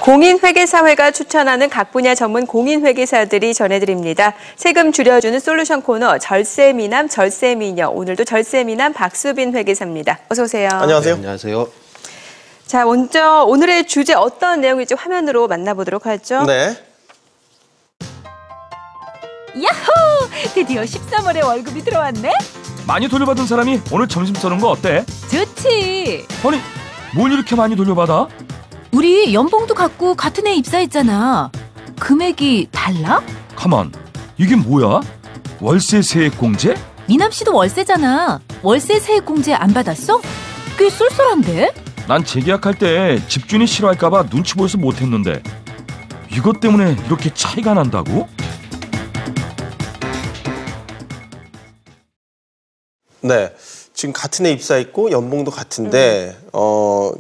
공인회계사회가 추천하는 각 분야 전문 공인회계사들이 전해드립니다. 세금 줄여주는 솔루션 코너 절세미남 절세미녀. 오늘도 절세미남 박수빈 회계사입니다. 어서 오세요. 안녕하세요. 네, 안녕하세요. 자, 먼저 오늘의 주제 어떤 내용일지 화면으로 만나보도록 하죠. 네. 야호! 드디어 13월에 월급이 들어왔네? 많이 돌려받은 사람이 오늘 점심 써는 거 어때? 좋지! 아니, 뭘 이렇게 많이 돌려받아? 우리 연봉도 같고 같은 해 입사했잖아. 금액이 달라? 가만, 이게 뭐야? 월세 세액 공제? 미남 씨도 월세잖아. 월세 세액 공제 안 받았어? 꽤 쏠쏠한데? 난 재계약할 때 집주인이 싫어할까봐 눈치 보여서 못했는데 이것 때문에 이렇게 차이가 난다고? 네. 지금 같은 해 입사했고 연봉도 같은데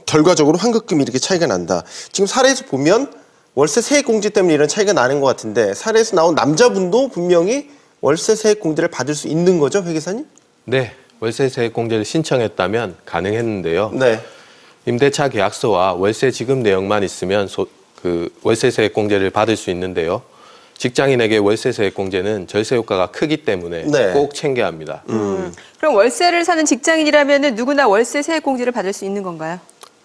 결과적으로 환급금이 이렇게 차이가 난다. 지금 사례에서 보면 월세 세액 공제 때문에 이런 차이가 나는 것 같은데 사례에서 나온 남자분도 분명히 월세 세액 공제를 받을 수 있는 거죠, 회계사님? 네, 월세 세액 공제를 신청했다면 가능했는데요. 네. 임대차 계약서와 월세 지급 내역만 있으면 월세 세액 공제를 받을 수 있는데요. 직장인에게 월세 세액 공제는 절세 효과가 크기 때문에 네. 꼭 챙겨야 합니다. 그럼 월세를 사는 직장인이라면 누구나 월세 세액 공제를 받을 수 있는 건가요?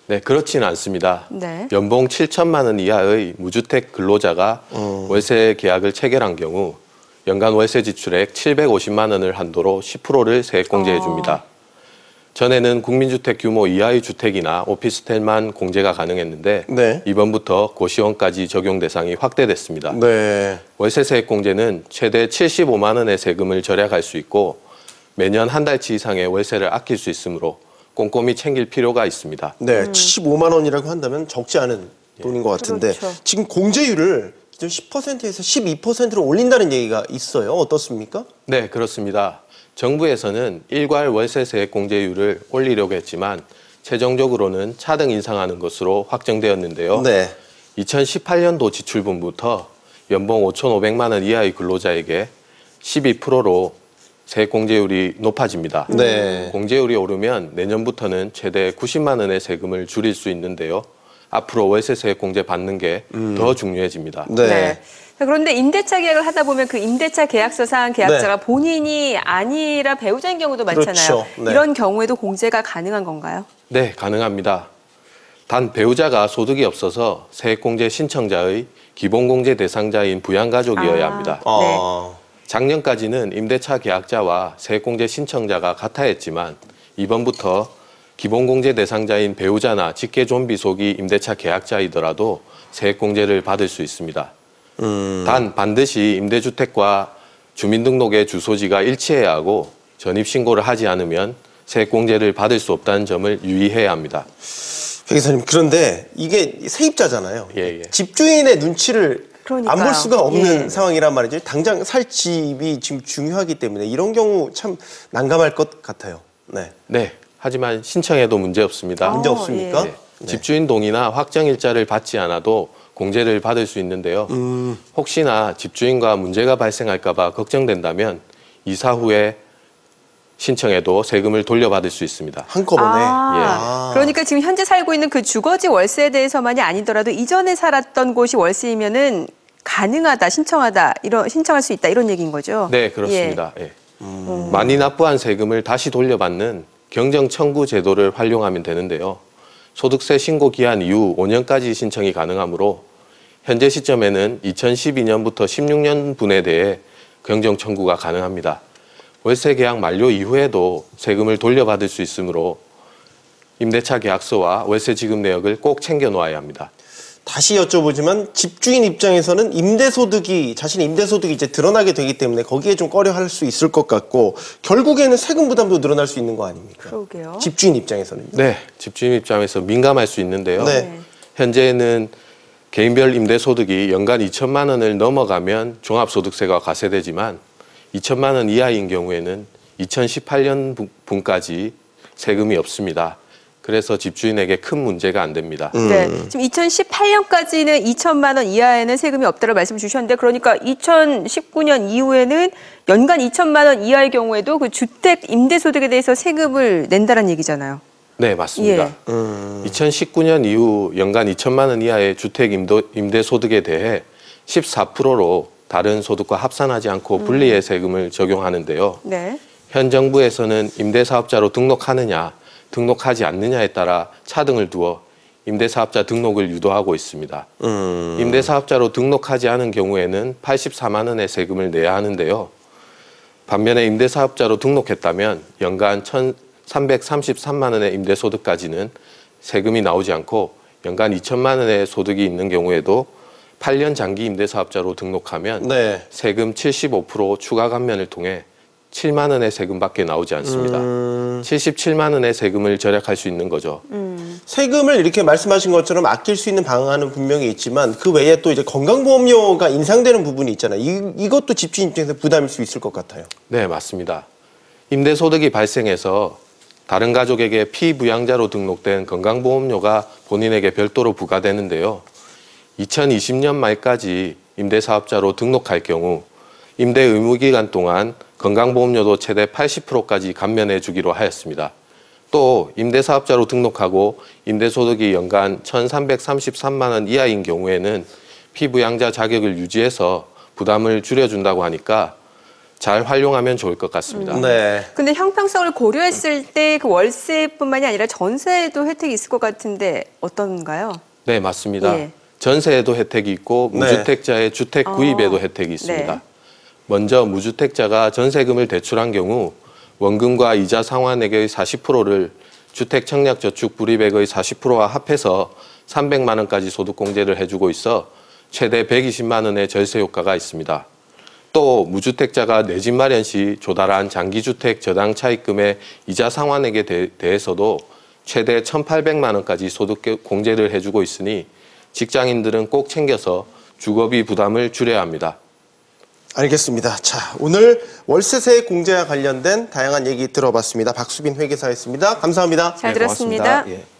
네, 그렇지는 않습니다. 네. 연봉 7천만 원 이하의 무주택 근로자가 월세 계약을 체결한 경우 연간 월세 지출액 750만 원을 한도로 10%를 세액 공제해 줍니다. 전에는 국민주택 규모 이하의 주택이나 오피스텔만 공제가 가능했는데 네. 이번부터 고시원까지 적용 대상이 확대됐습니다. 네. 월세 세액 공제는 최대 75만 원의 세금을 절약할 수 있고 매년 한 달치 이상의 월세를 아낄 수 있으므로 꼼꼼히 챙길 필요가 있습니다. 네. 75만 원이라고 한다면 적지 않은 돈인 것 같은데 그렇죠. 지금 공제율을 기존 10%에서 12%로 올린다는 얘기가 있어요. 어떻습니까? 네, 그렇습니다. 정부에서는 일괄 월세 세액 공제율을 올리려고 했지만 최종적으로는 차등 인상하는 것으로 확정되었는데요. 네. 2018년도 지출분부터 연봉 5,500만 원 이하의 근로자에게 12%로 세액 공제율이 높아집니다. 네. 공제율이 오르면 내년부터는 최대 90만 원의 세금을 줄일 수 있는데요. 앞으로 월세 세액 공제 받는 게 더 중요해집니다. 네. 그런데 임대차 계약을 하다 보면 그 임대차 계약서상 계약자가 본인이 아니라 배우자인 경우도 많잖아요. 그렇죠. 네. 이런 경우에도 공제가 가능한 건가요? 네, 가능합니다. 단 배우자가 소득이 없어서 세액공제 신청자의 기본공제 대상자인 부양가족이어야 합니다. 작년까지는 임대차 계약자와 세액공제 신청자가 같아 했지만 이번부터 기본공제 대상자인 배우자나 직계존비속이 임대차 계약자이더라도 세액공제를 받을 수 있습니다. 단 반드시 임대주택과 주민등록의 주소지가 일치해야 하고 전입신고를 하지 않으면 세액공제를 받을 수 없다는 점을 유의해야 합니다. 회계사님, 그런데 이게 세입자잖아요. 예. 집주인의 눈치를 안 볼 수가 없는 예. 상황이란 말이죠. 당장 살 집이 지금 중요하기 때문에 이런 경우 참 난감할 것 같아요. 네. 네, 하지만 신청해도 문제 없습니다. 문제 없습니까? 예. 네. 집주인 동의나 확정일자를 받지 않아도 공제를 받을 수 있는데요. 혹시나 집주인과 문제가 발생할까 봐 걱정된다면 이사 후에 신청해도 세금을 돌려받을 수 있습니다. 한꺼번에. 그러니까 지금 현재 살고 있는 그 주거지 월세에 대해서만이 아니더라도 이전에 살았던 곳이 월세이면은 가능하다, 신청할 수 있다 이런 얘기인 거죠? 네, 그렇습니다. 예. 많이 납부한 세금을 다시 돌려받는 경정 청구 제도를 활용하면 되는데요. 소득세 신고 기한 이후 5년까지 신청이 가능하므로 현재 시점에는 2012년부터 16년 분에 대해 경정 청구가 가능합니다. 월세 계약 만료 이후에도 세금을 돌려받을 수 있으므로 임대차 계약서와 월세 지급 내역을 꼭 챙겨 놓아야 합니다. 다시 여쭤보지만 집주인 입장에서는 자신의 임대소득이 이제 드러나게 되기 때문에 거기에 좀 꺼려할 수 있을 것 같고 결국에는 세금 부담도 늘어날 수 있는 거 아닙니까? 그러게요. 집주인 입장에서는. 네, 집주인 입장에서 민감할 수 있는데요. 네. 현재는 개인별 임대소득이 연간 2천만 원을 넘어가면 종합소득세가 과세되지만 2천만 원 이하인 경우에는 2018년 분까지 세금이 없습니다. 그래서 집주인에게 큰 문제가 안 됩니다. 네, 지금 2018년까지는 2천만 원 이하에는 세금이 없다고 말씀 주셨는데 그러니까 2019년 이후에는 연간 2천만 원 이하의 경우에도 그 주택 임대소득에 대해서 세금을 낸다는 얘기잖아요. 네, 맞습니다. 예. 2019년 이후 연간 2천만 원 이하의 주택 임대 소득에 대해 14%로 다른 소득과 합산하지 않고 분리의 세금을 적용하는데요. 네. 현 정부에서는 임대사업자로 등록하느냐, 등록하지 않느냐에 따라 차등을 두어 임대사업자 등록을 유도하고 있습니다. 임대사업자로 등록하지 않은 경우에는 84만 원의 세금을 내야 하는데요. 반면에 임대사업자로 등록했다면 연간 1,333만 원의 임대소득까지는 세금이 나오지 않고 연간 2천만 원의 소득이 있는 경우에도 8년 장기 임대사업자로 등록하면 네. 세금 75% 추가 감면을 통해 7만 원의 세금밖에 나오지 않습니다. 77만 원의 세금을 절약할 수 있는 거죠. 세금을 이렇게 말씀하신 것처럼 아낄 수 있는 방안은 분명히 있지만 그 외에 또 이제 건강보험료가 인상되는 부분이 있잖아요. 이것도 집주인 입장에서 부담일 수 있을 것 같아요. 네, 맞습니다. 임대소득이 발생해서 다른 가족에게 피부양자로 등록된 건강보험료가 본인에게 별도로 부과되는데요. 2020년 말까지 임대사업자로 등록할 경우 임대 의무기간 동안 건강보험료도 최대 80%까지 감면해 주기로 하였습니다. 또 임대사업자로 등록하고 임대소득이 연간 1,333만 원 이하인 경우에는 피부양자 자격을 유지해서 부담을 줄여준다고 하니까 잘 활용하면 좋을 것 같습니다. 네. 근데 형평성을 고려했을 때 그 월세뿐만이 아니라 전세에도 혜택이 있을 것 같은데 어떤가요? 네, 맞습니다. 예. 전세에도 혜택이 있고 무주택자의 주택 구입에도 혜택이 있습니다. 네. 먼저 무주택자가 전세금을 대출한 경우 원금과 이자 상환액의 40%를 주택청약저축 불입액의 40%와 합해서 300만 원까지 소득공제를 해주고 있어 최대 120만 원의 절세 효과가 있습니다. 또 무주택자가 내 집 마련 시 조달한 장기주택 저당 차입금의 이자 상환액에 대해서도 최대 1,800만 원까지 소득공제를 해주고 있으니 직장인들은 꼭 챙겨서 주거비 부담을 줄여야 합니다. 알겠습니다. 자, 오늘 월세세 공제와 관련된 다양한 얘기 들어봤습니다. 박수빈 회계사였습니다. 감사합니다. 잘 네, 들었습니다. 고맙습니다. 예.